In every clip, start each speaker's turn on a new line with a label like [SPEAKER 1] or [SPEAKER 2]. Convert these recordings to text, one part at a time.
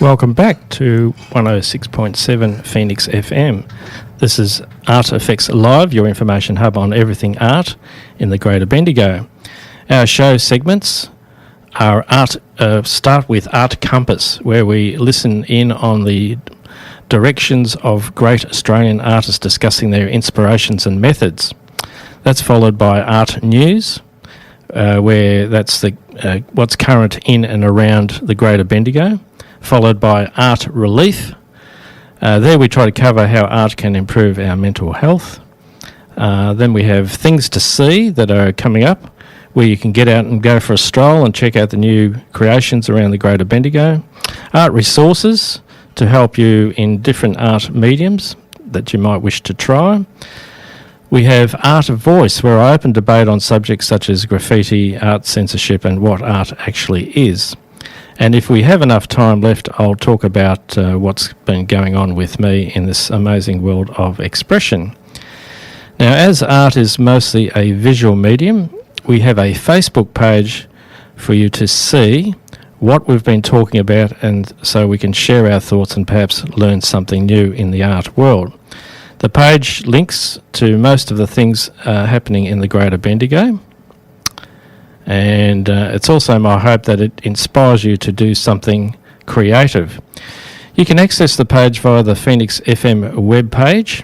[SPEAKER 1] Welcome back to 106.7 Phoenix FM. This is Art Effects Live, your information hub on everything art in the Greater Bendigo. Our show segments are start with Art Compass, where we listen in on the directions of great Australian artists discussing their inspirations and methods. That's followed by Art News, where that's what's current in and around the Greater Bendigo, followed by Art Relief. There we try to cover how art can improve our mental health. Then we have Things to See that are coming up, where you can get out and go for a stroll and check out the new creations around the Greater Bendigo. Art Resources to help you in different art mediums that you might wish to try. We have Art of Voice, where I open debate on subjects such as graffiti, art censorship, and what art actually is. And if we have enough time left, I'll talk about what's been going on with me in this amazing world of expression. Now, as art is mostly a visual medium, we have a Facebook page for you to see what we've been talking about, and so we can share our thoughts and perhaps learn something new in the art world. The page links to most of the things happening in the Greater Bendigo. And it's also my hope that it inspires you to do something creative. You can access the page via the Phoenix FM web page.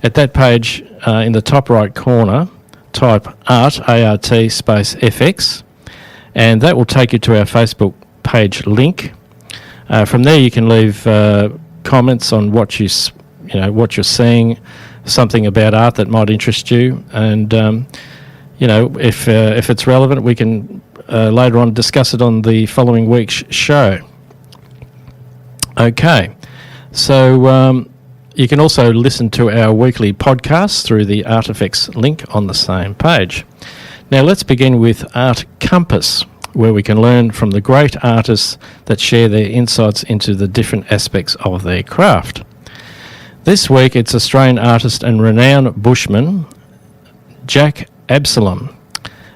[SPEAKER 1] At that page, in the top right corner, type art, A-R-T, space FX, and that will take you to our Facebook page link. From there, you can leave comments on what you're seeing, something about art that might interest you, and if it's relevant, we can later on discuss it on the following week's show. Okay, so you can also listen to our weekly podcast through the Artifacts link on the same page. Now let's begin with Art Compass, where we can learn from the great artists that share their insights into the different aspects of their craft. This week it's Australian artist and renowned bushman, Jack Absalom.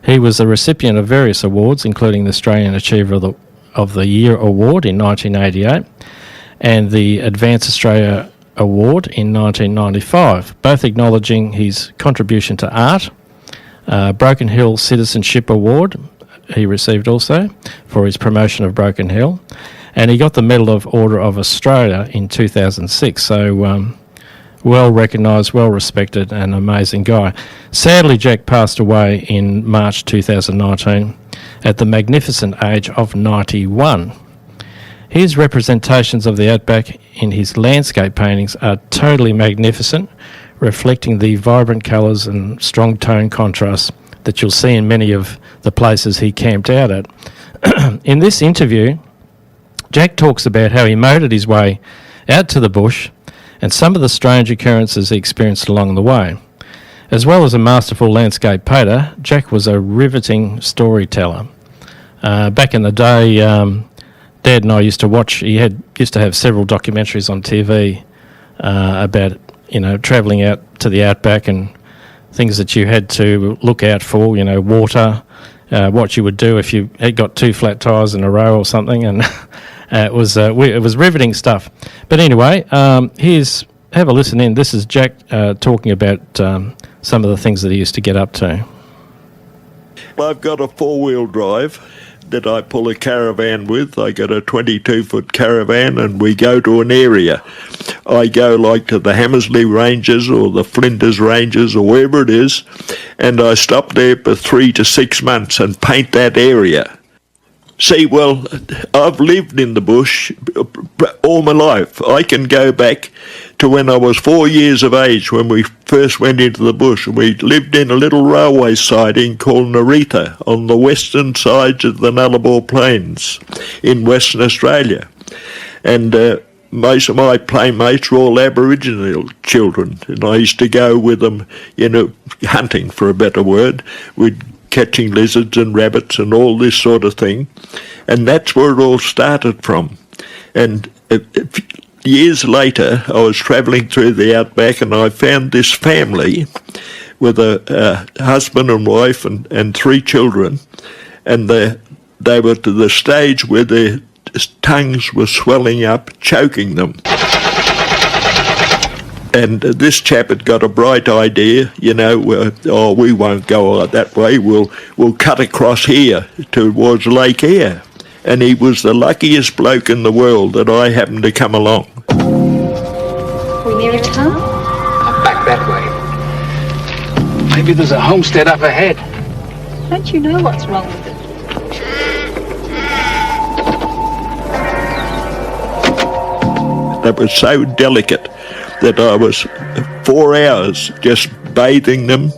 [SPEAKER 1] He was the recipient of various awards, including the Australian Achiever of the Year Award in 1988 and the Advance Australia Award in 1995, both acknowledging his contribution to art. Broken Hill Citizenship Award he received also for his promotion of Broken Hill, and he got the Medal of Order of Australia in 2006, so well recognised, well respected, and amazing guy. Sadly, Jack passed away in March 2019 at the magnificent age of 91. His representations of the outback in his landscape paintings are totally magnificent, reflecting the vibrant colours and strong tone contrasts that you'll see in many of the places he camped out at. In this interview, Jack talks about how he motored his way out to the bush and some of the strange occurrences he experienced along the way. As well as a masterful landscape painter, Jack was a riveting storyteller. Back in the day, Dad and I used to watch, used to have several documentaries on TV about, travelling out to the outback and things that you had to look out for, water, what you would do if you had got two flat tyres in a row or something, and it was riveting stuff. But anyway, have a listen in. This is Jack talking about some of the things that he used to get up to.
[SPEAKER 2] I've got a four-wheel drive that I pull a caravan with. I got a 22-foot caravan, and we go to an area. I go like to the Hammersley Ranges or the Flinders Ranges or wherever it is, and I stop there for 3 to 6 months and paint that area. See, well, I've lived in the bush all my life. I can go back to when I was 4 years of age when we first went into the bush. We lived in a little railway siding called Narita on the western sides of the Nullarbor Plains in Western Australia. And most of my playmates were all Aboriginal children, and I used to go with them, hunting, for a better word. We'd catching lizards and rabbits and all this sort of thing. And that's where it all started from. And years later, I was travelling through the outback and I found this family with a husband and wife and 3 children. And they were to the stage where their tongues were swelling up, choking them. And this chap had got a bright idea, we won't go that way, we'll cut across here towards Lake Eyre. And he was the luckiest bloke in the world that I happened to come along.
[SPEAKER 3] We near a town?
[SPEAKER 4] Back that way. Maybe there's a homestead up ahead.
[SPEAKER 3] Don't you know what's wrong with it?
[SPEAKER 2] That was so delicate that I was 4 hours just bathing them,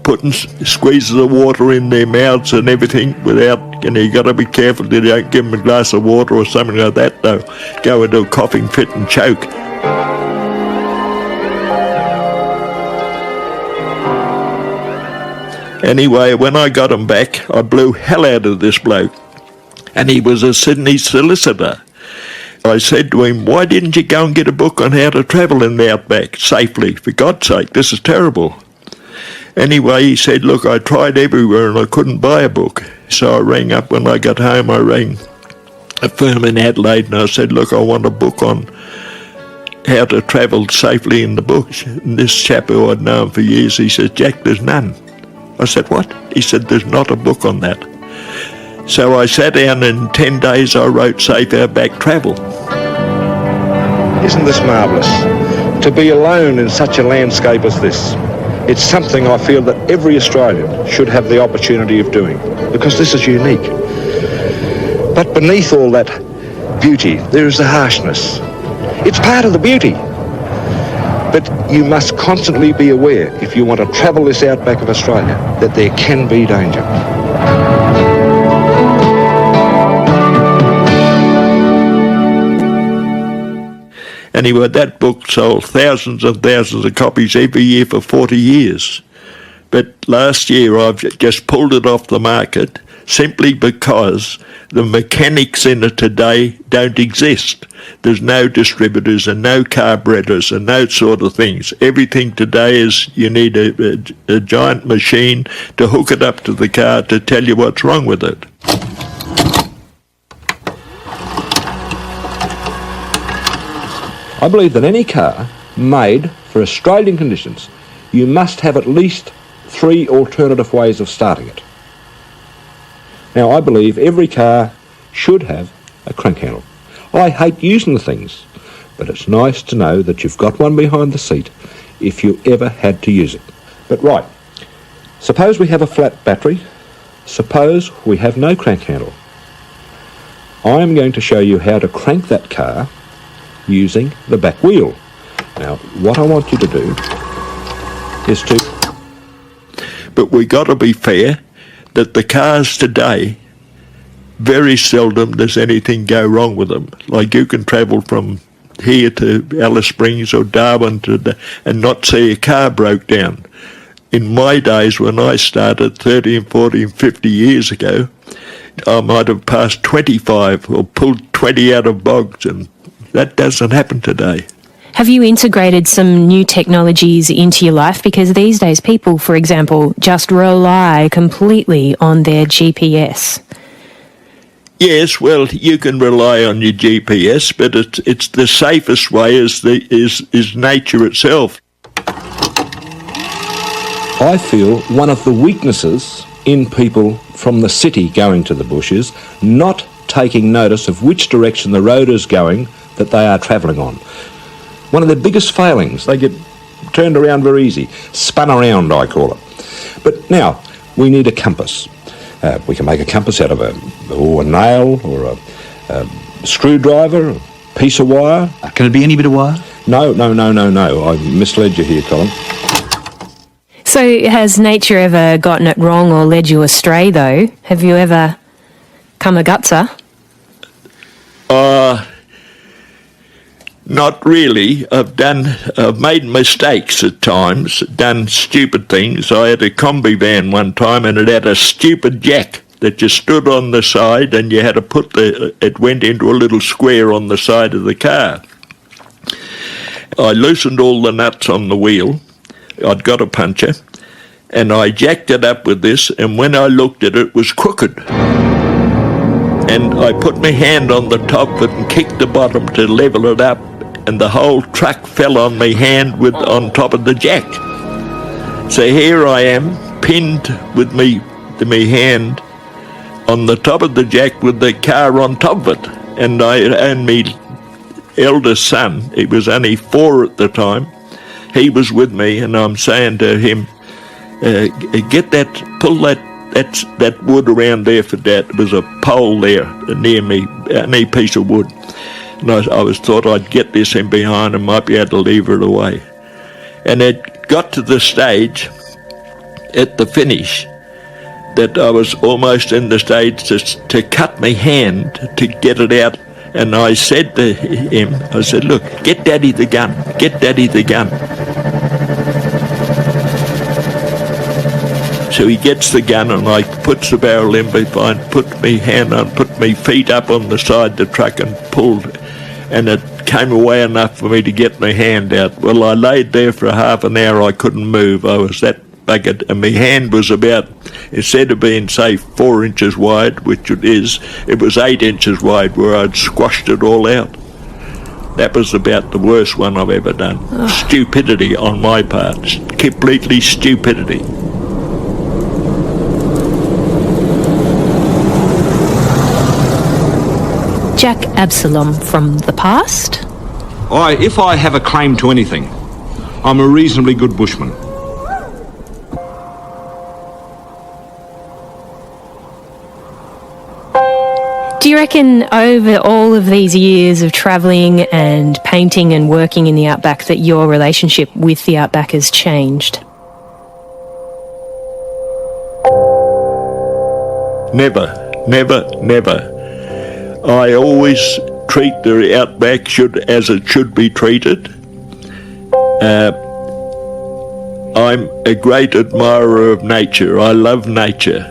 [SPEAKER 2] putting squeezes of water in their mouths and everything without, you got to be careful that you don't give them a glass of water or something like that. They'll go into a coughing fit and choke. Anyway, when I got him back, I blew hell out of this bloke. And he was a Sydney solicitor. I said to him, why didn't you go and get a book on how to travel in the outback safely? For God's sake, this is terrible. Anyway, he said, look, I tried everywhere and I couldn't buy a book. So I rang up when I got home, I rang a firm in Adelaide and I said, look, I want a book on how to travel safely in the bush. And this chap who I'd known for years, he said, Jack, there's none. I said, what? He said, there's not a book on that. So I sat down and in 10 days I wrote Safe Outback Travel.
[SPEAKER 4] Isn't this marvellous? To be alone in such a landscape as this. It's something I feel that every Australian should have the opportunity of doing, because this is unique. But beneath all that beauty, there is the harshness. It's part of the beauty. But you must constantly be aware, if you want to travel this outback of Australia, that there can be danger.
[SPEAKER 2] Anyway, that book sold thousands and thousands of copies every year for 40 years. But last year I've just pulled it off the market simply because the mechanics in it today don't exist. There's no distributors and no carburetors and those sort of things. Everything today is you need a giant machine to hook it up to the car to tell you what's wrong with it.
[SPEAKER 4] I believe that any car made for Australian conditions, you must have at least 3 alternative ways of starting it. Now, I believe every car should have a crank handle. I hate using the things, but it's nice to know that you've got one behind the seat if you ever had to use it. But right, suppose we have a flat battery, suppose we have no crank handle. I am going to show you how to crank that car using the back wheel. Now, what I want you to do is to...
[SPEAKER 2] But we got to be fair that the cars today, very seldom does anything go wrong with them. Like you can travel from here to Alice Springs or Darwin and not see a car broke down. In my days when I started 30 and 40 and 50 years ago, I might have passed 25 or pulled 20 out of bogs, and that doesn't happen today.
[SPEAKER 5] Have you integrated some new technologies into your life? Because these days people, for example, just rely completely on their GPS.
[SPEAKER 2] Yes, well, you can rely on your GPS, but it's the safest way is nature itself.
[SPEAKER 4] I feel one of the weaknesses in people from the city going to the bush is not taking notice of which direction the road is going that they are travelling on. One of their biggest failings, they get turned around very easy, spun around I call it. But now, we need a compass. We can make a compass out of a nail or a screwdriver, a piece of wire.
[SPEAKER 6] Can it be any bit of wire?
[SPEAKER 4] No, I misled you here, Colin.
[SPEAKER 5] So has nature ever gotten it wrong or led you astray though? Have you ever come a gutser?
[SPEAKER 2] Not really. I've made mistakes at times, done stupid things. I had a combi van one time and it had a stupid jack that just stood on the side and you had to it went into a little square on the side of the car. I loosened all the nuts on the wheel. I'd got a puncher and I jacked it up with this, and when I looked at it, it was crooked. and I put my hand on the top of it and kicked the bottom to level it up, and the whole truck fell on my hand on top of the jack. So here I am, pinned with me hand on the top of the jack with the car on top of it. And me eldest son, he was only 4 at the time, he was with me, and I'm saying to him, pull that wood around there for that. There was a pole there near me, any piece of wood. And I thought I'd get this in behind and might be able to lever it away. And it got to the stage at the finish that I was almost in the stage to cut my hand to get it out. And I said to him, I said, look, get Daddy the gun, get Daddy the gun. So he gets the gun, and I puts the barrel in behind, put my hand on, put my feet up on the side of the truck and pulled, and it came away enough for me to get my hand out. Well, I laid there for half an hour. I couldn't move. I was that buggered, and my hand was about, instead of being, say, 4 inches wide, which it is, it was 8 inches wide, where I'd squashed it all out. That was about the worst one I've ever done. Stupidity on my part. Completely stupidity.
[SPEAKER 5] Jack Absalom from the past.
[SPEAKER 4] If I have a claim to anything, I'm a reasonably good bushman.
[SPEAKER 5] Do you reckon over all of these years of travelling and painting and working in the outback that your relationship with the outback has changed?
[SPEAKER 2] Never. I always treat the outback as it should be treated. I'm a great admirer of nature. I love nature.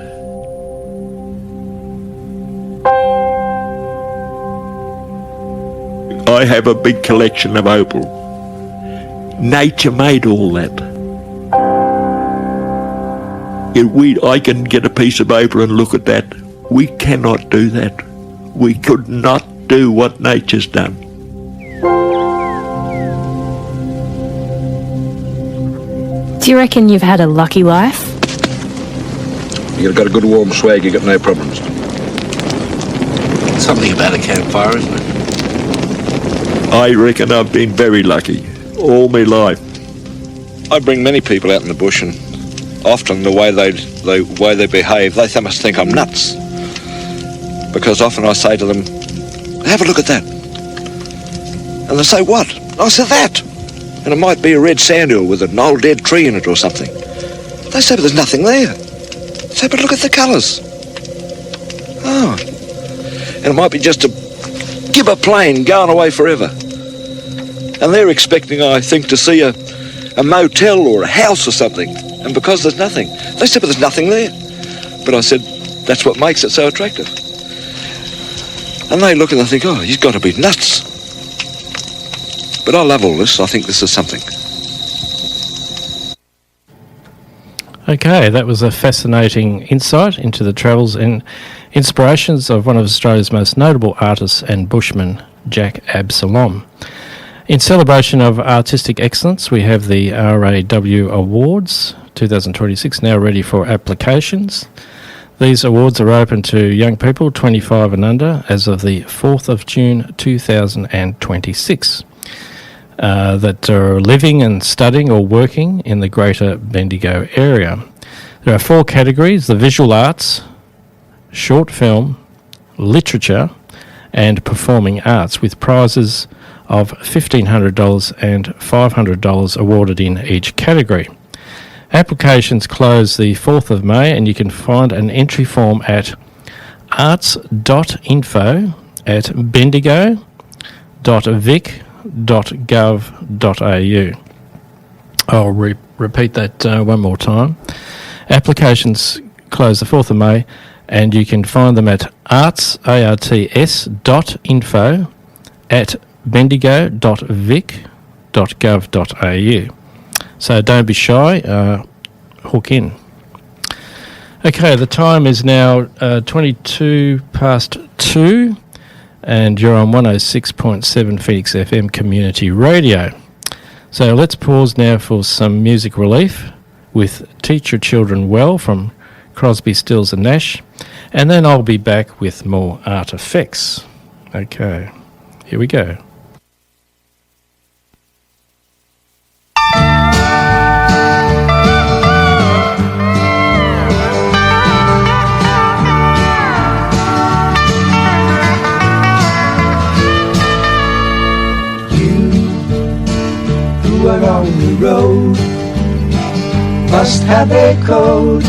[SPEAKER 2] I have a big collection of opal. Nature made all that. I can get a piece of opal and look at that. We cannot do that. We could not do what nature's done.
[SPEAKER 5] Do you reckon you've had a lucky life?
[SPEAKER 4] You've got a good warm swag, you got no problems.
[SPEAKER 6] Something about a campfire, isn't it?
[SPEAKER 2] I reckon I've been very lucky all my life.
[SPEAKER 4] I bring many people out in the bush, and often the way they behave, they must think I'm nuts. Because often I say to them, have a look at that. And they say, what? I say, that. And it might be a red sandhill with an old dead tree in it or something. They say, but there's nothing there. I say, but look at the colours. Oh. And it might be just a gibber plane going away forever. And they're expecting, I think, to see a motel or a house or something. And because there's nothing, they said, but there's nothing there. But I said, that's what makes it so attractive. And they look and they think, oh, he's got to be nuts. But I love all this. I think this is something.
[SPEAKER 1] Okay, that was a fascinating insight into the travels and inspirations of one of Australia's most notable artists and bushmen, Jack Absalom. In celebration of artistic excellence, we have the RAW Awards 2026 now ready for applications. These awards are open to young people 25 and under as of the 4th of June 2026 that are living and studying or working in the Greater Bendigo area. There are 4 categories: the visual arts, short film, literature and performing arts, with prizes of $1,500 and $500 awarded in each category. Applications close the 4th of May, and you can find an entry form at arts.info@bendigo.vic.gov.au. I'll repeat that one more time. Applications close the 4th of May, and you can find them at arts.info@bendigo.vic.gov.au. So don't be shy, hook in. Okay, the time is now 22 past 2, and you're on 106.7 Phoenix FM Community Radio. So let's pause now for some music relief with Teach Your Children Well from Crosby, Stills and Nash, and then I'll be back with more art effects. Okay, here we go.
[SPEAKER 7] Who are on the road must have a code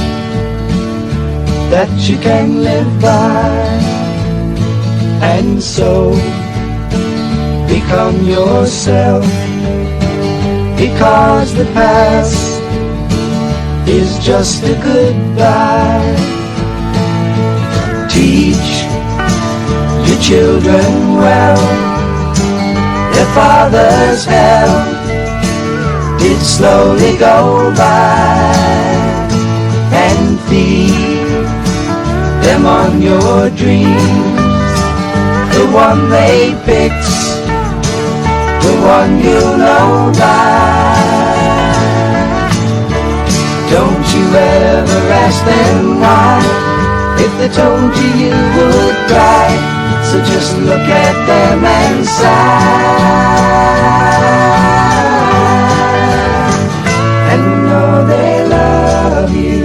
[SPEAKER 7] that you can live by, and so become yourself, because the past is just a goodbye. Teach your children well, their father's hell did slowly go by, and feed them on your dreams, the one they picked, the one you know by. Don't you ever ask them why, if they told you you would cry, so just look at them and sigh. And know they love you.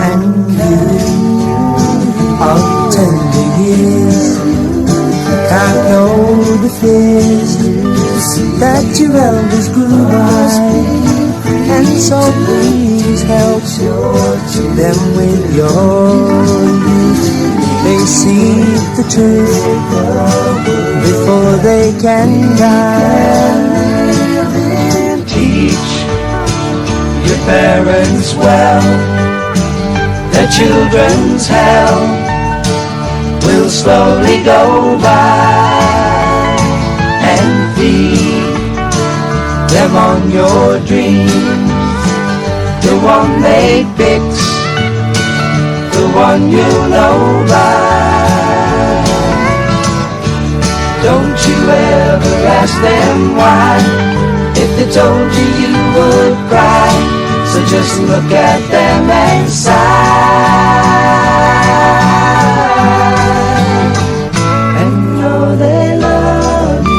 [SPEAKER 7] And you of tender years can't know the fears that your elders grew by, and so please help them with your youth. They see the truth before they can die. Teach your parents well, their children's hell will slowly go by, and feed them on your dreams, the one they picked, the one you know by. Don't you ever ask them why, if they told you you would cry, so just look at them and sigh. And know they love you.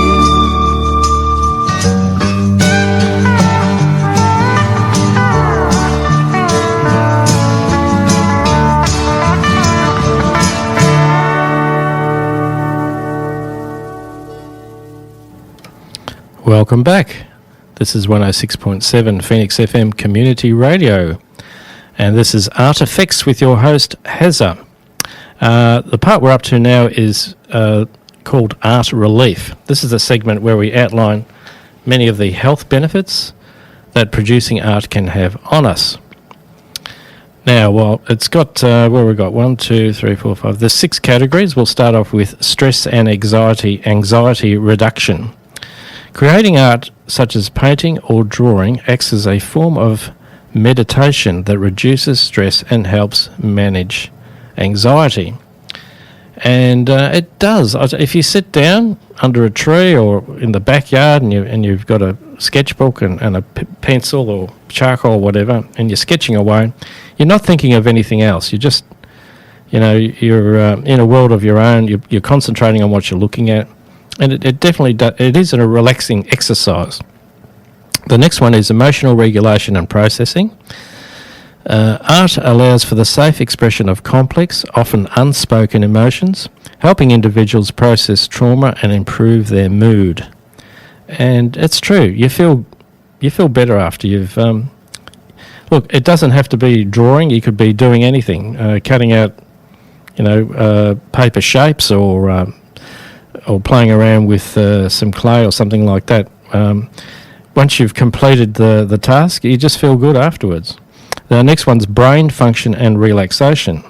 [SPEAKER 1] Welcome back. This is 106.7 Phoenix FM Community Radio, and this is Art Effects with your host, Hazza. The part we're up to now is called Art Relief. This is a segment where we outline many of the health benefits that producing art can have on us. Now, well, it's got, what have we got? 1, 2, 3, 4, 5. There's 6 categories. We'll start off with stress and anxiety reduction. Creating art such as painting or drawing acts as a form of meditation that reduces stress and helps manage anxiety. And it does. If you sit down under a tree or in the backyard and you've got a sketchbook and a pencil or charcoal or whatever, and you're sketching away, you're not thinking of anything else. You're just, you're in a world of your own. You're concentrating on what you're looking at. And it definitely does. It is a relaxing exercise. The next one is emotional regulation and processing. Art allows for the safe expression of complex, often unspoken emotions, helping individuals process trauma and improve their mood. And it's true. You feel better after you've. Look, it doesn't have to be drawing. You could be doing anything, cutting out, paper shapes or playing around with some clay or something like that. Once you've completed the task, you just feel good afterwards. The next one's brain function and relaxation.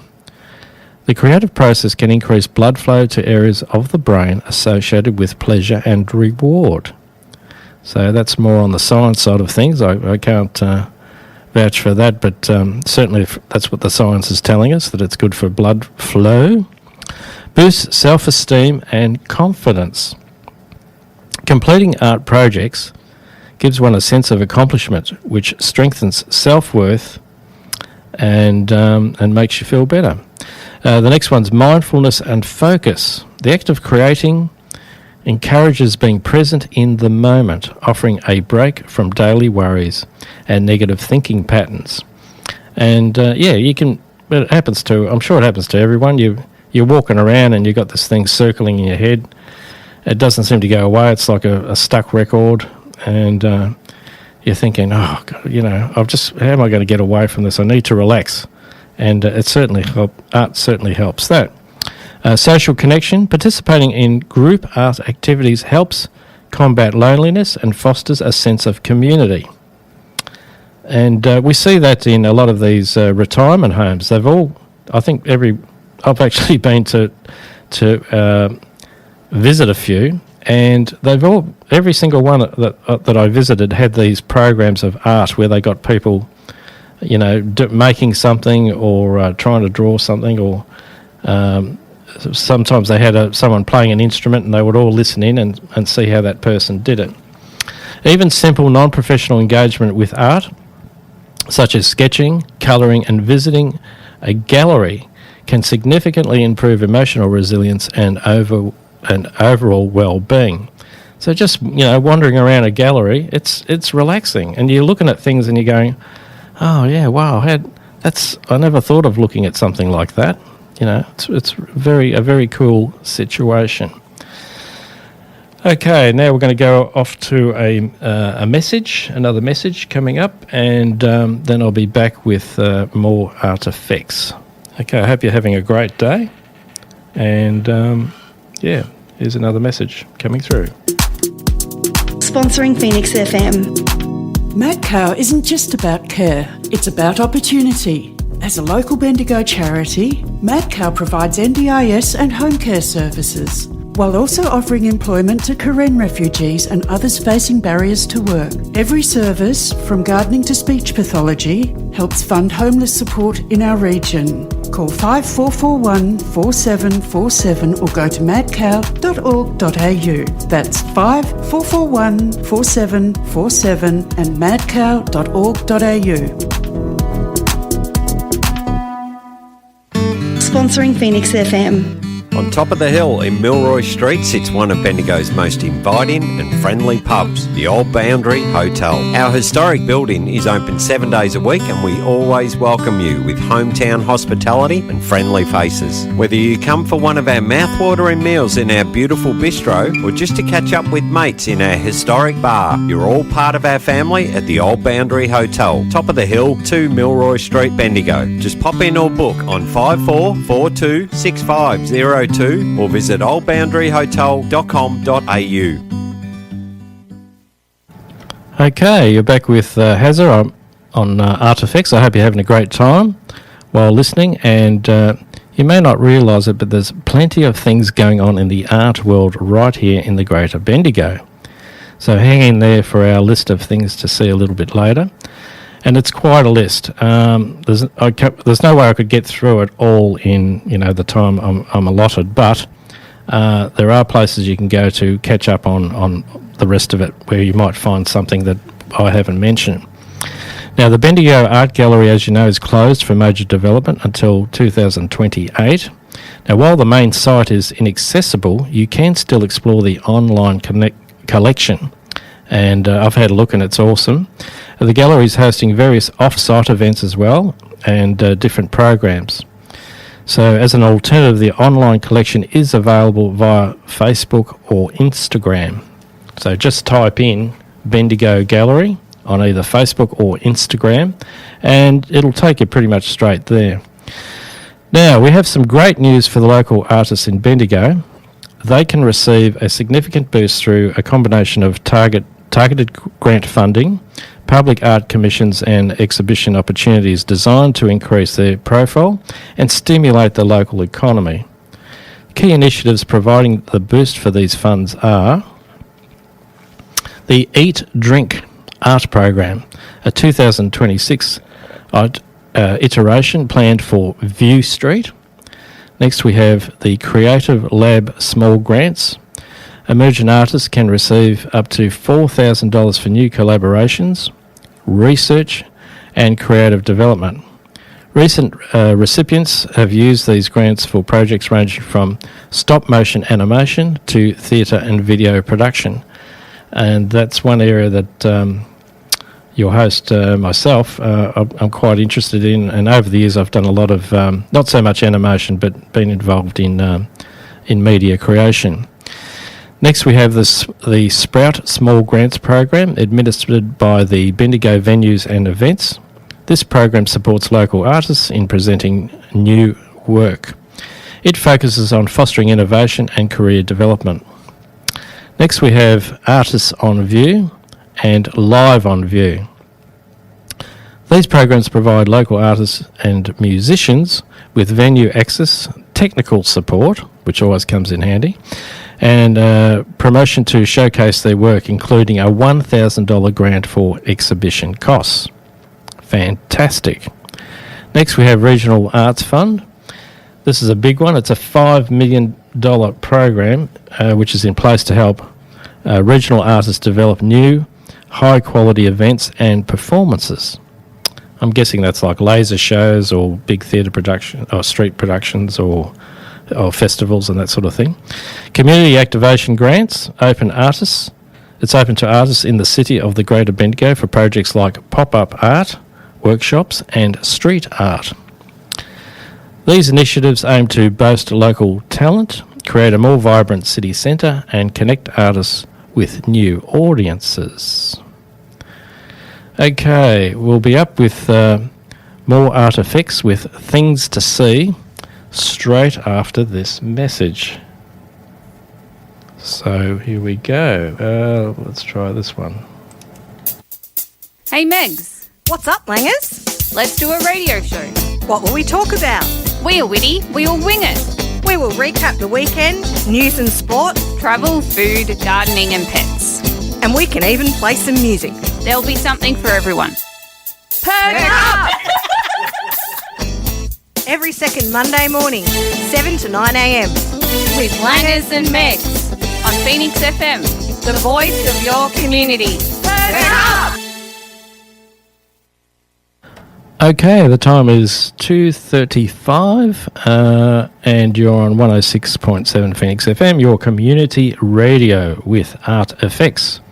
[SPEAKER 1] The creative process can increase blood flow to areas of the brain associated with pleasure and reward. So that's more on the science side of things. I can't vouch for that, but certainly that's what the science is telling us, that it's good for blood flow. Boosts self-esteem and confidence. Completing art projects gives one a sense of accomplishment, which strengthens self-worth and makes you feel better. The next one's mindfulness and focus. The act of creating encourages being present in the moment, offering a break from daily worries and negative thinking patterns. And you can. It happens to. I'm sure it happens to everyone. You're walking around and you've got this thing circling in your head. It doesn't seem to go away. It's like a stuck record, and you're thinking, oh, God, how am I going to get away from this? I need to relax, and art certainly helps that. Social connection. Participating in group art activities helps combat loneliness and fosters a sense of community. And we see that in a lot of these retirement homes. They've all, I think I've actually been to visit a few, and every single one that I visited had these programs of art where they got people, making something or trying to draw something, or sometimes they had someone playing an instrument and they would all listen in and see how that person did it. Even simple non-professional engagement with art, such as sketching, colouring and visiting a gallery, can significantly improve emotional resilience and overall well-being. So just, wandering around a gallery, it's relaxing, and you're looking at things and you're going, oh yeah, wow, I never thought of looking at something like that. It's a very cool situation. Okay, now we're going to go off to another message coming up, and then I'll be back with more artifacts. Okay, I hope you're having a great day, and here's another message coming through.
[SPEAKER 8] Sponsoring Phoenix FM.
[SPEAKER 9] MadCow isn't just about care, it's about opportunity. As a local Bendigo charity, MadCow provides NDIS and home care services, while also offering employment to Karen refugees and others facing barriers to work. Every service, from gardening to speech pathology, helps fund homeless support in our region. Call 5441 4747 or go to madcow.org.au. That's 5441 4747 and madcow.org.au.
[SPEAKER 8] Sponsoring Phoenix FM.
[SPEAKER 10] On top of the hill in Milroy Street sits one of Bendigo's most inviting and friendly pubs, the Old Boundary Hotel. Our historic building is open 7 days a week, and we always welcome you with hometown hospitality and friendly faces. Whether you come for one of our mouthwatering meals in our beautiful bistro or just to catch up with mates in our historic bar, you're all part of our family at the Old Boundary Hotel, top of the hill, 2 Milroy Street, Bendigo. Just pop in or book on 5442 6502 or visit oldboundaryhotel.com.au.
[SPEAKER 1] Okay, you're back with Hazza on Artifacts. I hope you're having a great time while listening, and you may not realise it, but there's plenty of things going on in the art world right here in the Greater Bendigo. So hang in there for our list of things to see a little bit later. And it's quite a list. There's no way I could get through it all in the time I'm allotted, but there are places you can go to catch up on the rest of it where you might find something that I haven't mentioned. Now, the Bendigo Art Gallery, as you know, is closed for major development until 2028. Now, while the main site is inaccessible, you can still explore the online collection. And I've had a look and it's awesome. The gallery is hosting various off-site events as well, and different programs. So as an alternative, the online collection is available via Facebook or Instagram. So just type in Bendigo Gallery on either Facebook or Instagram, and it'll take you pretty much straight there. Now, we have some great news for the local artists in Bendigo. They can receive a significant boost through a combination of targeted grant funding, public art commissions and exhibition opportunities designed to increase their profile and stimulate the local economy. Key initiatives providing the boost for these funds are the Eat, Drink Art Program, a 2026 iteration planned for View Street. Next we have the Creative Lab Small Grants. Emerging artists can receive up to $4,000 for new collaborations, research and creative development. Recent recipients have used these grants for projects ranging from stop-motion animation to theatre and video production. And that's one area that your host, myself, I'm quite interested in. And over the years I've done a lot of, not so much animation, but been involved in media creation. Next we have the Sprout Small Grants Program, administered by the Bendigo Venues and Events. This program supports local artists in presenting new work. It focuses on fostering innovation and career development. Next we have Artists on View and Live on View. These programs provide local artists and musicians with venue access, technical support, which always comes in handy, and promotion to showcase their work, including a $1,000 grant for exhibition costs. Fantastic. Next we have Regional Arts Fund. This is a big one. It's a $5 million program which is in place to help regional artists develop new, high-quality events and performances. I'm guessing that's like laser shows or big theatre production or street productions or festivals and that sort of thing. Community activation grants, open artists. It's open to artists in the city of the Greater Bendigo for projects like pop-up art, workshops and street art. These initiatives aim to boast local talent, create a more vibrant city centre and connect artists with new audiences. Okay, we'll be up with more art effects with Things to See straight after this message. So here we go. Let's try this one.
[SPEAKER 11] Hey Megs,
[SPEAKER 12] what's up, Langers?
[SPEAKER 11] Let's do a radio show.
[SPEAKER 12] What will we talk about?
[SPEAKER 11] We are witty, we will wing it.
[SPEAKER 12] We will recap the weekend, news and sport,
[SPEAKER 11] travel, food, gardening and pets.
[SPEAKER 12] And we can even play some music.
[SPEAKER 11] There'll be something for everyone.
[SPEAKER 12] Perk up! Every second Monday morning, 7 to 9 a.m.
[SPEAKER 11] With Langers and Megs on Phoenix FM, the voice of your community. Perk up!
[SPEAKER 1] Okay, the time is 2:35 and you're on 106.7 Phoenix FM, your community radio with Art Effects.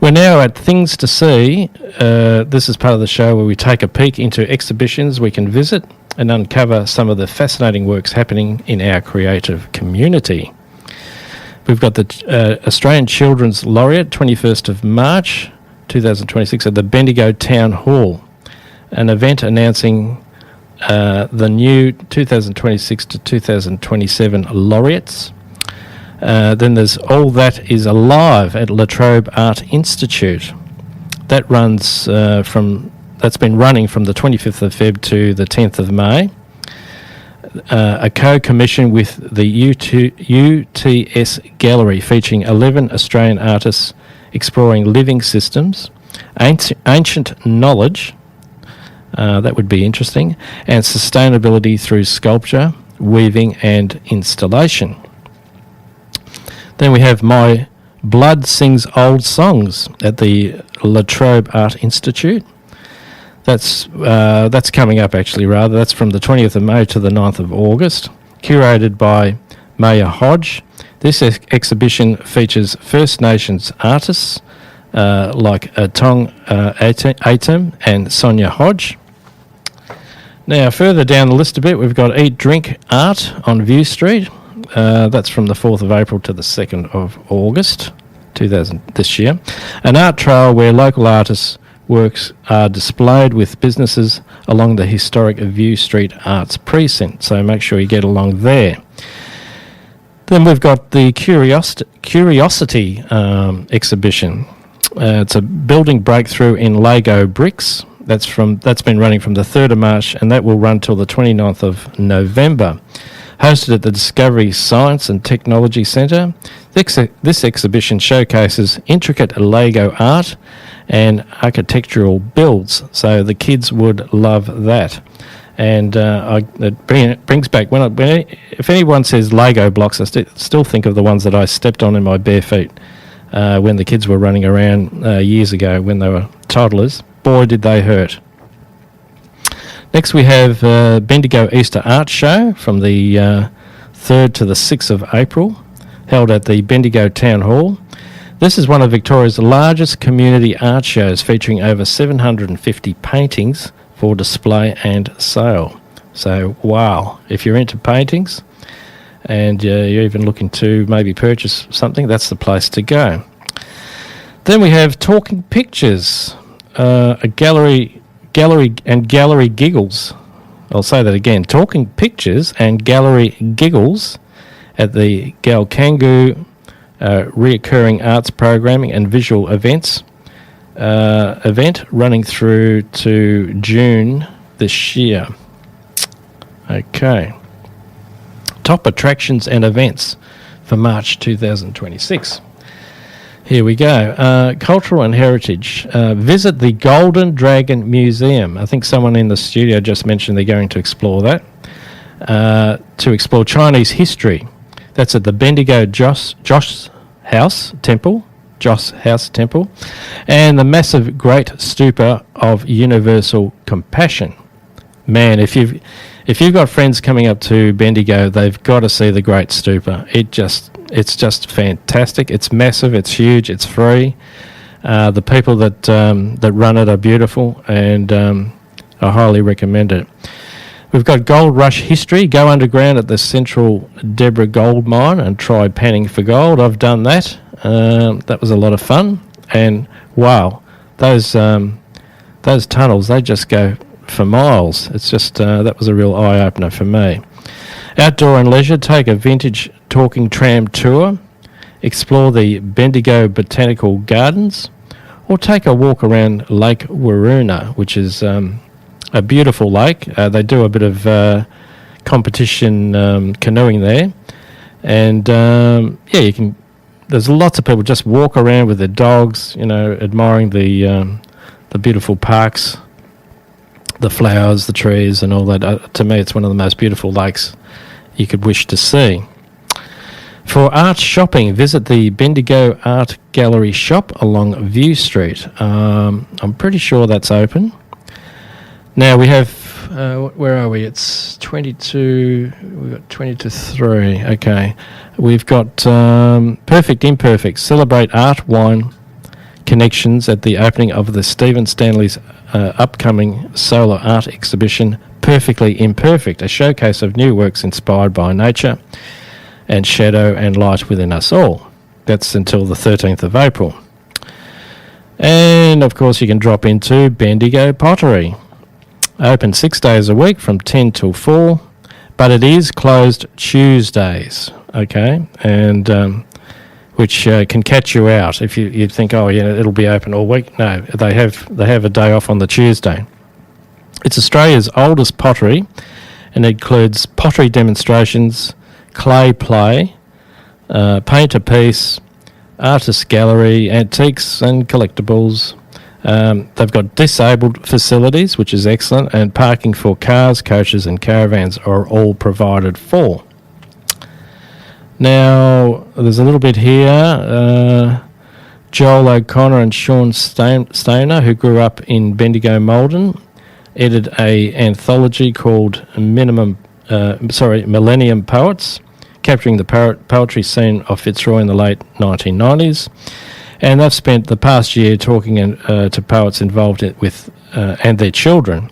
[SPEAKER 1] We're now at Things to See. This is part of the show where we take a peek into exhibitions we can visit and uncover some of the fascinating works happening in our creative community. We've got the Australian Children's Laureate, 21st of March 2026 at the Bendigo Town Hall, an event announcing the new 2026 to 2027 laureates. Then there's All That Is Alive at La Trobe Art Institute. That runs that's been running from the 25th of Feb to the 10th of May. A co-commission with the UTS Gallery featuring 11 Australian artists exploring living systems, ancient knowledge, that would be interesting, and sustainability through sculpture, weaving and installation. Then we have My Blood Sings Old Songs at the La Trobe Art Institute. That's coming up actually, rather. That's from the 20th of May to the 9th of August, curated by Maya Hodge. This exhibition features First Nations artists like Atong Atem and Sonia Hodge. Now, further down the list a bit, we've got Eat, Drink Art on View Street. That's from the 4th of April to the 2nd of August this year. An art trail where local artists' works are displayed with businesses along the historic View Street Arts Precinct, so make sure you get along there. Then we've got the Curiosity exhibition, It's a building breakthrough in Lego bricks. That's been running from the 3rd of March, and that will run till the 29th of November. Hosted at the Discovery Science and Technology Centre, this exhibition showcases intricate Lego art and architectural builds, so the kids would love that. And it brings back, if anyone says Lego blocks, I still think of the ones that I stepped on in my bare feet when the kids were running around years ago when they were toddlers. Boy, did they hurt. Next we have Bendigo Easter Art Show from the 3rd to the 6th of April, held at the Bendigo Town Hall. This is one of Victoria's largest community art shows, featuring over 750 paintings for display and sale. So, wow, if you're into paintings and you're even looking to maybe purchase something, that's the place to go. Then we have Talking Pictures, a gallery giggles. I'll say that again. Talking Pictures and Gallery Giggles at the Galkangu Reoccurring Arts Programming and Visual Events event running through to June this year. Okay. Top attractions and events for March 2026. Here we go. Cultural and heritage. Visit the Golden Dragon Museum. I think someone in the studio just mentioned they're going to explore that. To explore Chinese history. That's at the Bendigo Joss House Temple. And the massive Great Stupa of Universal Compassion. Man, if you've got friends coming up to Bendigo, they've got to see the Great Stupa. It's just fantastic. It's massive. It's huge. It's free. The people that run it are beautiful, and I highly recommend it. We've got Gold Rush history. Go underground at the Central Deborah Gold Mine and try panning for gold. I've done that. That was a lot of fun. And wow, those tunnels, they just go for miles. It's just that was a real eye opener for me. Outdoor and leisure, take a vintage talking tram tour, explore the Bendigo Botanical Gardens, or take a walk around Lake Waroona, which is a beautiful lake. They do a bit of competition canoeing there, and you can. There's lots of people just walk around with their dogs, admiring the beautiful parks, the flowers, the trees, and all that. To me, it's one of the most beautiful lakes you could wish to see. For art shopping, visit the Bendigo Art Gallery shop along View Street. I'm pretty sure that's open. Now we have, where are we? It's 22, we've got 20 to 3. Okay. We've got Perfect Imperfect, Celebrate Art Wine Connections at the opening of the Stephen Stanley's upcoming solar art exhibition, Perfectly Imperfect, a showcase of new works inspired by nature and shadow and light within us all. That's until the 13th of April. And, of course, you can drop into Bendigo Pottery. Open 6 days a week from 10 till 4, but it is closed Tuesdays, okay? And which can catch you out if you think, it'll be open all week. No, they have a day off on the Tuesday. It's Australia's oldest pottery, and it includes pottery demonstrations, clay play, paint a piece, artist gallery, antiques and collectibles. They've got disabled facilities, which is excellent, and parking for cars, coaches and caravans are all provided for. Now, there's a little bit here. Joel O'Connor and Sean Stoner, who grew up in Bendigo Malden, edited an anthology called Millennium Poets, capturing the poetry scene of Fitzroy in the late 1990s. And they've spent the past year talking to poets involved with and their children,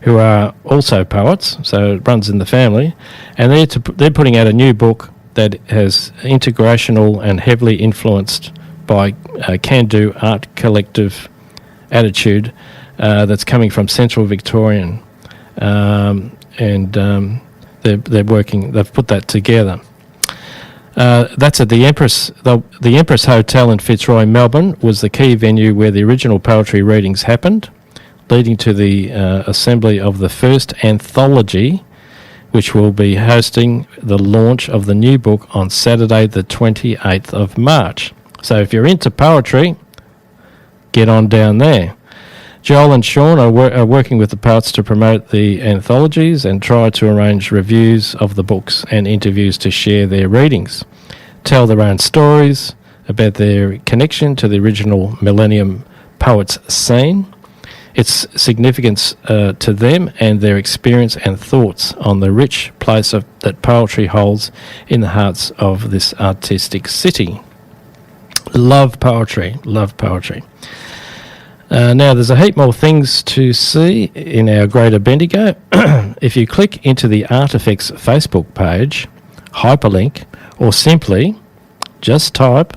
[SPEAKER 1] who are also poets, so it runs in the family. And they're putting out a new book that has integrational and heavily influenced by can-do art collective attitude that's coming from Central Victorian, and they're working. They've put that together. That's at the Empress. The Empress Hotel in Fitzroy, Melbourne, was the key venue where the original poetry readings happened, leading to the assembly of the first anthology, which will be hosting the launch of the new book on Saturday the 28th of March. So if you're into poetry, get on down there. Joel and Sean are working with the poets to promote the anthologies and try to arrange reviews of the books and interviews to share their readings, tell their own stories about their connection to the original Millennium Poets scene, its significance to them, and their experience and thoughts on the rich place that poetry holds in the hearts of this artistic city. Love poetry, love poetry. Now, there's a heap more things to see in our Greater Bendigo. If you click into the Artifacts Facebook page, hyperlink, or simply just type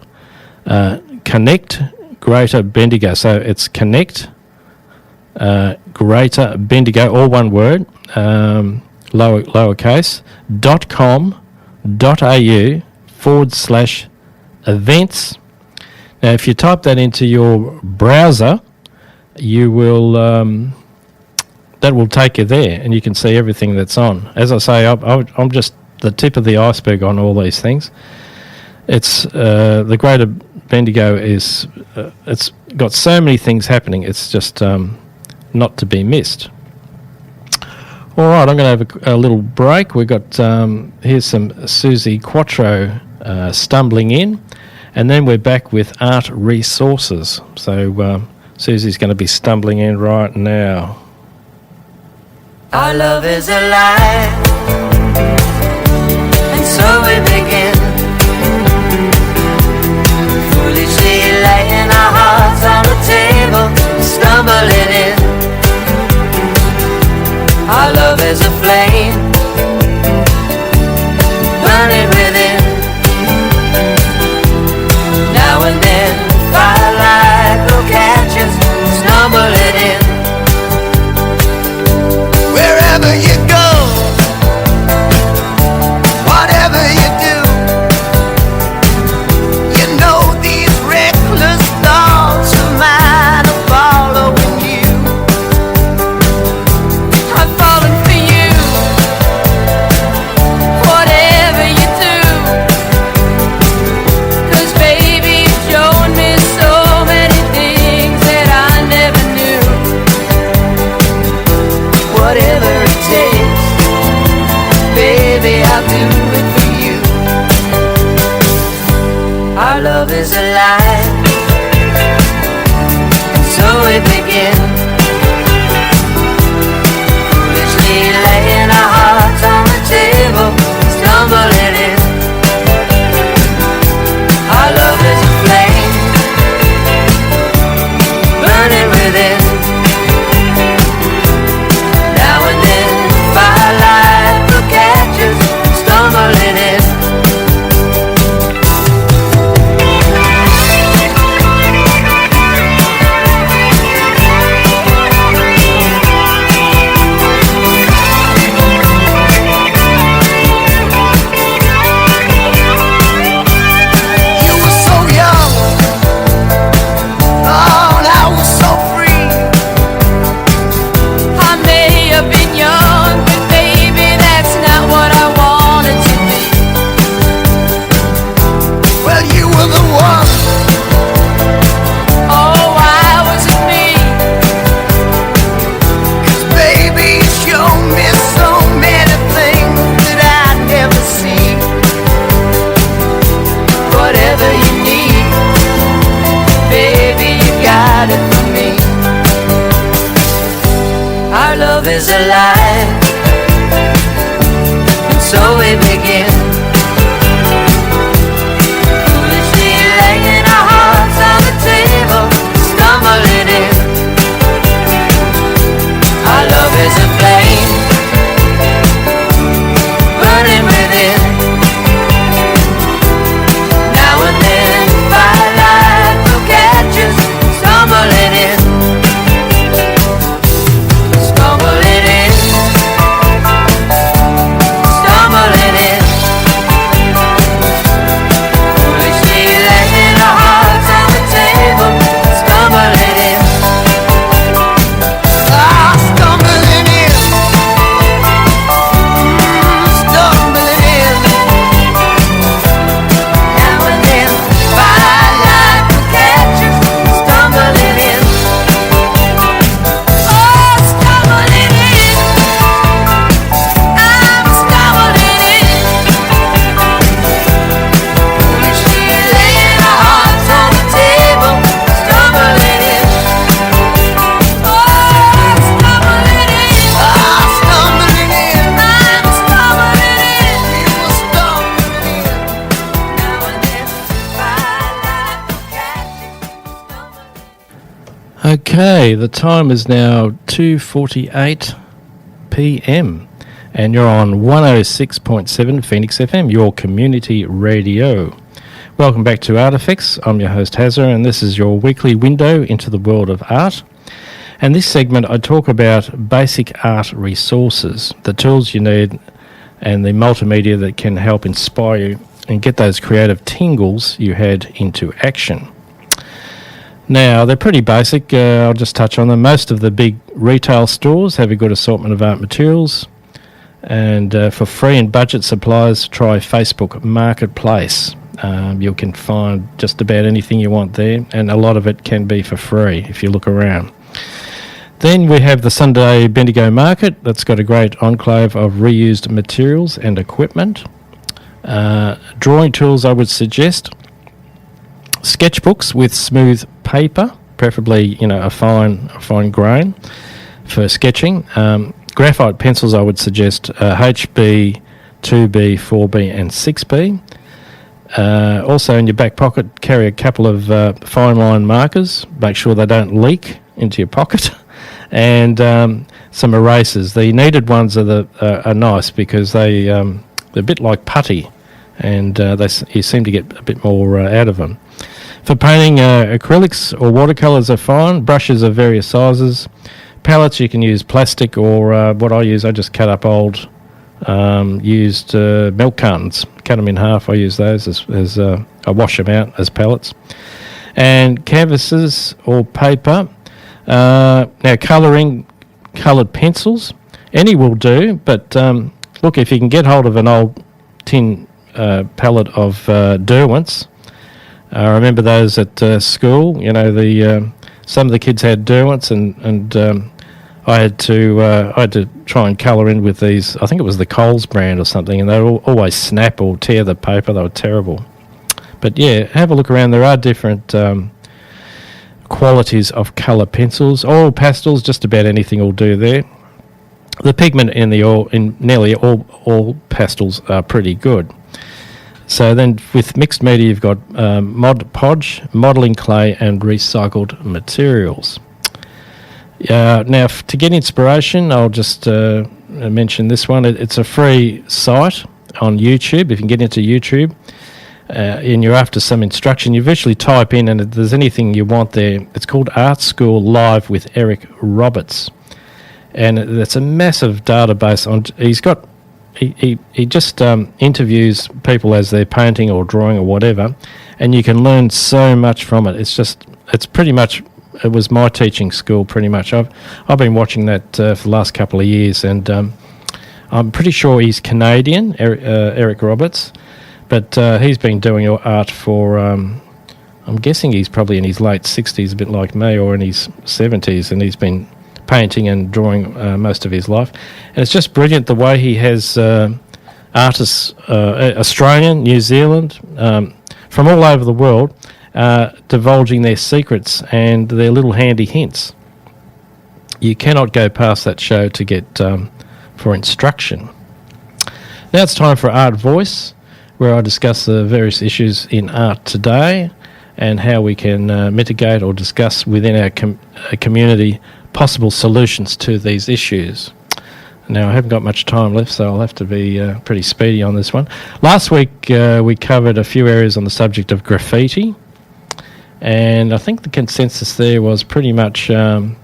[SPEAKER 1] Connect Greater Bendigo. So it's Connect Greater Bendigo, all one word, lowercase, .com.au/events. Now, if you type that into your browser, you will that will take you there, and you can see everything that's on. As I say, I'm just the tip of the iceberg on all these things. It's the Greater Bendigo is it's got so many things happening. It's just not to be missed. All right, I'm going to have a little break. We've got here's some Susie Quattro stumbling in, and then we're back with Art Resources. So Susie's going to be stumbling in right now.
[SPEAKER 7] Our love is alive, and so we begin, foolishly laying our hearts on the table, stumbling in. Our love is a flame, burning within. Now and then, firelight will catch us, stumbling in. Wherever you go, whatever you do, you know these reckless thoughts of mine are following you. I've fallen for you, whatever you do, 'cause baby you've shown me so many things that I never knew. Whatever it takes, baby, I'll do it for you. Our love is alive, and so we begin, foolishly laying our hearts on the table, stumbling in. Our love is a flame, burning within. Now and then, firelight will catch us, stumbling in. You were so young, oh, and I was so free. I may have been young, but baby, that's not what I wanted to be. Well, you were the one. Oh, why was it me? 'Cause baby, you showed me so many things that I'd never seen. Whatever you need, baby, you got it for me. Our love is alive, and so we begin, foolishly laying our hearts on the table, stumbling in. Our love is a flame, burning within. Now and then, firelight will catch us, stumbling in. Stumbling in, stumbling in.
[SPEAKER 1] Okay, the time is now 2:48 p.m. and you're on 106.7 Phoenix FM, your community radio. Welcome back to Artifacts. I'm your host Hazza, and this is your weekly window into the world of art. And this segment I talk about basic art resources, the tools you need and the multimedia that can help inspire you and get those creative tingles you had into action. Now, they're pretty basic. I'll just touch on them. Most of the big retail stores have a good assortment of art materials. And for free and budget supplies, try Facebook Marketplace. You can find just about anything you want there, and a lot of it can be for free if you look around. Then we have the Sunday Bendigo Market. That's got a great enclave of reused materials and equipment. Drawing tools, I would suggest. Sketchbooks with smooth paper, preferably a fine grain for sketching. Graphite pencils, I would suggest HB, 2B, 4B and 6B. Also in your back pocket, carry a couple of fine line markers. Make sure they don't leak into your pocket. And some erasers. The kneaded ones are nice because they're a bit like putty, and you seem to get a bit more out of them. For painting, acrylics or watercolours are fine. Brushes of various sizes. Palettes, you can use plastic or what I use, I just cut up old used milk cartons. Cut them in half. I use those as I wash them out as pallets. And canvases or paper. Now, coloured pencils. Any will do, but look, if you can get hold of an old tin palette of Derwents, I remember those at school. Some of the kids had Derwents, and I had to try and colour in with these. I think it was the Coles brand or something, and they would always snap or tear the paper. They were terrible. But yeah, have a look around. There are different qualities of colour pencils. Oil pastels, just about anything will do there. The pigment in nearly all pastels are pretty good. So then with mixed media, you've got Mod Podge, modelling clay and recycled materials. Now, to get inspiration, I'll just mention this one. It's a free site on YouTube. If you can get into YouTube and you're after some instruction, you virtually type in, and if there's anything you want there, it's called Art School Live with Eric Roberts. And that's a massive database. He just interviews people as they're painting or drawing or whatever, and you can learn so much from it. It was my teaching school pretty much. I've been watching that for the last couple of years, and I'm pretty sure he's Canadian, Eric Roberts, but he's been doing art for, I'm guessing he's probably in his late 60s, a bit like me, or in his 70s, and he's been painting and drawing most of his life. And it's just brilliant the way he has artists, Australian, New Zealand, from all over the world, divulging their secrets and their little handy hints. You cannot go past that show to get for instruction. Now it's time for Art Voice, where I discuss the various issues in art today and how we can mitigate or discuss within our community possible solutions to these issues. Now, I haven't got much time left, so I'll have to be pretty speedy on this one. Last week, we covered a few areas on the subject of graffiti, and I think the consensus there was pretty much, it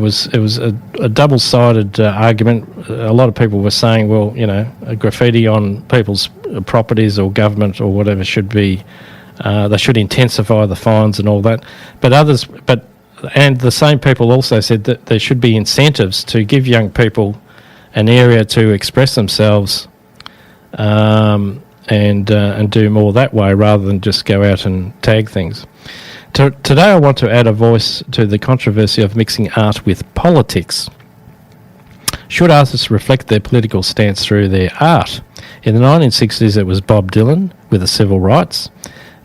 [SPEAKER 1] was a double-sided argument. A lot of people were saying, well, a graffiti on people's properties or government or whatever should be, they should intensify the fines and all that. And the same people also said that there should be incentives to give young people an area to express themselves and do more that way rather than just go out and tag things. Today I want to add a voice to the controversy of mixing art with politics. Should artists reflect their political stance through their art? In the 1960s it was Bob Dylan with the civil rights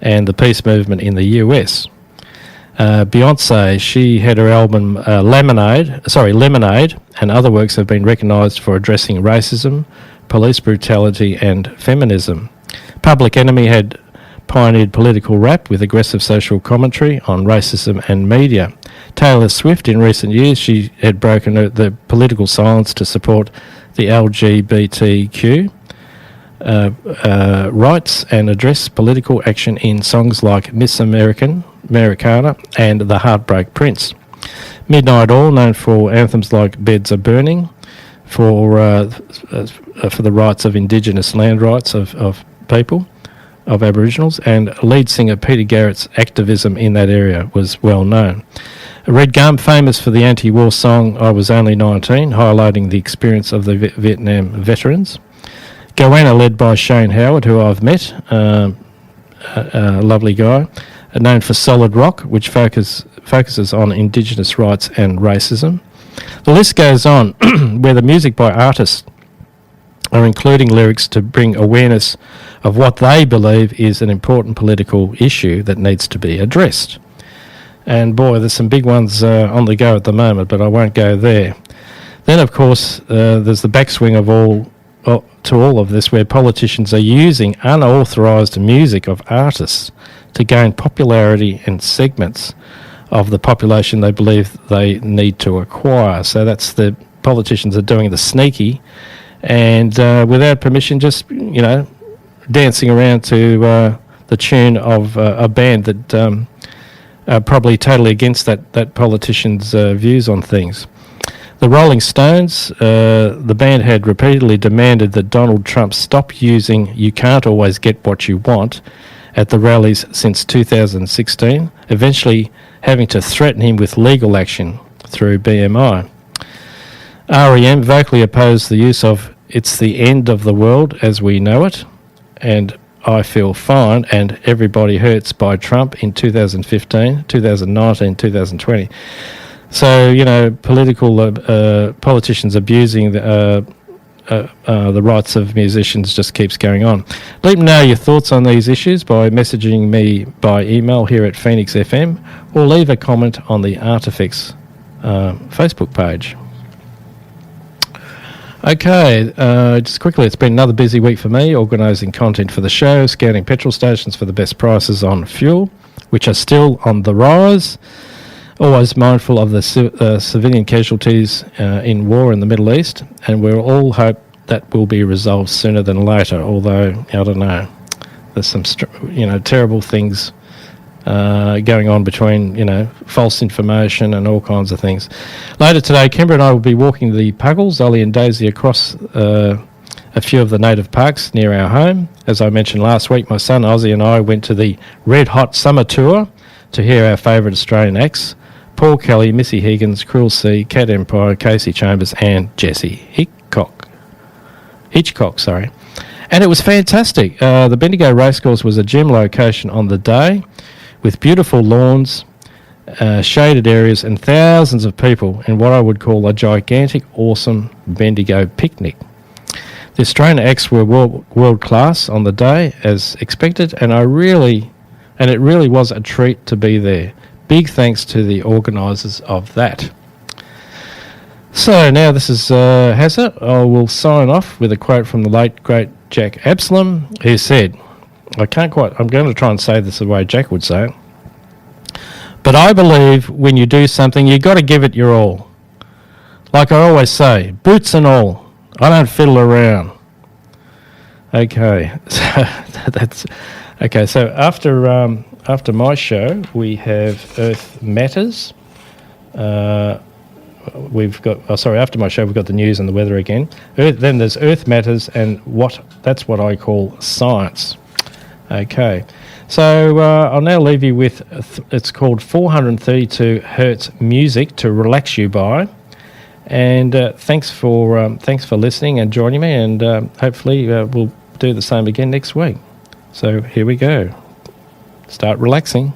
[SPEAKER 1] and the peace movement in the US. Beyonce, she had her album Lemonade, and other works have been recognised for addressing racism, police brutality and feminism. Public Enemy had pioneered political rap with aggressive social commentary on racism and media. Taylor Swift, in recent years, she had broken the political silence to support the LGBTQ rights and address political action in songs like Miss Americana and The Heartbreak Prince. Midnight Oil, known for anthems like Beds Are Burning, for the rights of Indigenous land rights of people, of Aboriginals, and lead singer Peter Garrett's activism in that area was well known. Red Gum, famous for the anti-war song I Was Only 19, highlighting the experience of the Vietnam veterans. Goanna, led by Shane Howard, who I've met, a lovely guy, known for Solid Rock, which focuses on Indigenous rights and racism. The list goes on, where the music by artists are including lyrics to bring awareness of what they believe is an important political issue that needs to be addressed. And boy, there's some big ones on the go at the moment, but I won't go there. Then, of course, there's the backswing to all of this, where politicians are using unauthorised music of artists to gain popularity and segments of the population they believe they need to acquire. So that's the politicians are doing the sneaky and without permission, just, dancing around to the tune of a band that are probably totally against that politician's views on things. The Rolling Stones, the band had repeatedly demanded that Donald Trump stop using "You can't always get what you want" at the rallies since 2016, eventually having to threaten him with legal action through BMI. REM vocally opposed the use of "It's the End of the World as We Know It" and "I Feel Fine" and "Everybody Hurts" by Trump in 2015, 2019, 2020. So, politicians abusing the rights of musicians just keeps going on. Let me know your thoughts on these issues by messaging me by email here at Phoenix FM, or leave a comment on the Artifacts Facebook page. Okay, just quickly, it's been another busy week for me, organising content for the show, scouting petrol stations for the best prices on fuel, which are still on the rise. Always mindful of the civilian casualties in war in the Middle East, and we'll all hope that will be resolved sooner than later, although, I don't know, there's some terrible things going on between, false information and all kinds of things. Later today, Kimber and I will be walking the Puggles, Ollie and Daisy, across a few of the native parks near our home. As I mentioned last week, my son Ozzy and I went to the Red Hot Summer Tour to hear our favourite Australian acts: Paul Kelly, Missy Higgins, Cruel Sea, Cat Empire, Casey Chambers and Jesse Hitchcock. And it was fantastic. The Bendigo Racecourse was a gem location on the day, with beautiful lawns, shaded areas and thousands of people in what I would call a gigantic, awesome Bendigo picnic. The Australian acts were world class on the day, as expected, and it really was a treat to be there. Big thanks to the organisers of that. So now this is Hazza. I will sign off with a quote from the late, great Jack Absalom, who said, I'm going to try and say this the way Jack would say it, but I believe when you do something, you got to give it your all. Like I always say, boots and all. I don't fiddle around. Okay, so that's... Okay, so after my show, we have Earth Matters. After my show, we've got the news and the weather again. Then there's Earth Matters, and that's what I call science. Okay, so I'll now leave you with, it's called 432 Hertz Music to Relax You By. And thanks for listening and joining me, and hopefully we'll do the same again next week. So here we go. Start relaxing.